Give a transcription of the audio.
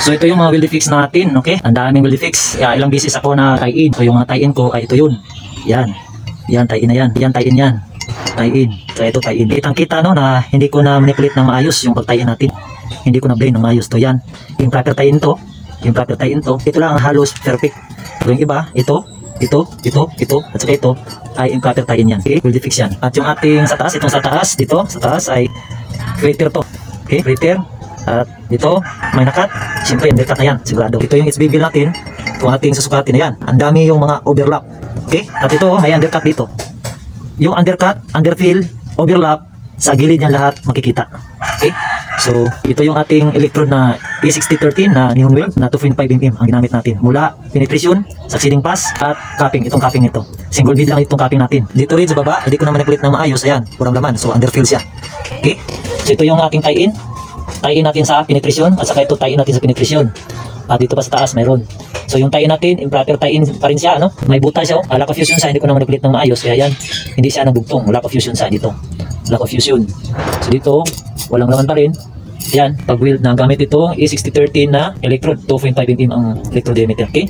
So ito yung mga weld fix natin, okay? Ang daming weld fix. Ilang beses ako na tie-in. So yung mga tie-in ko ay ito yun. Yan. Yan, tie-in na yan. Yan, tie-in yan. Tie-in. So ito tie-in. Kitang-kita no na hindi ko na manipulate ng maayos yung pag-tie-in natin. Hindi ko na blend ng maayos to. Yan. Yung proper tie-in to. Yung proper tie-in to. Ito lang ang halos perfect. Pero yung iba, ito, at saka ito ay improper tie-in yan. Okay? Weld fix yan. At yung ating sa taas, itong sa taas, dito, sa taas ay crater to. Okay, crater. At dito, may nakat. Siyempre, undercut na yan, sigurado. Ito yung HB bill natin. Itong ating susukatin na yan. Ang dami yung mga overlap. Okay? At ito, may undercut dito. Yung undercut, underfill, overlap, sa gilid niya lahat makikita. Okay? So, ito yung ating electrode na E6013 na neon weld na 2.5mm ang ginamit natin. Mula penetration, succeeding pass, at capping. Itong capping ito. Single bead lang itong capping natin. Dito rin sa baba, hindi ko na manipulate na maayos. Ayan, kurang laman. So, underfill siya. Okay? So, ito yung ating tie-in. Tie-in natin sa penetration at saka ito tie-in natin sa penetration. At dito pa sa taas mayroon. So yung tie-in natin, improper tie-in pa rin siya, no? May buta siya, lack of fusion sa, hindi ko na manipulate ng maayos. Kaya yan, hindi siya nagbugtong. Lack of fusion sa dito. Lack of fusion. So dito, walang laman pa rin. Yan, pag weld na gamit ito, E6013 na electrode, 2.5mm ang electrode diameter. Okay?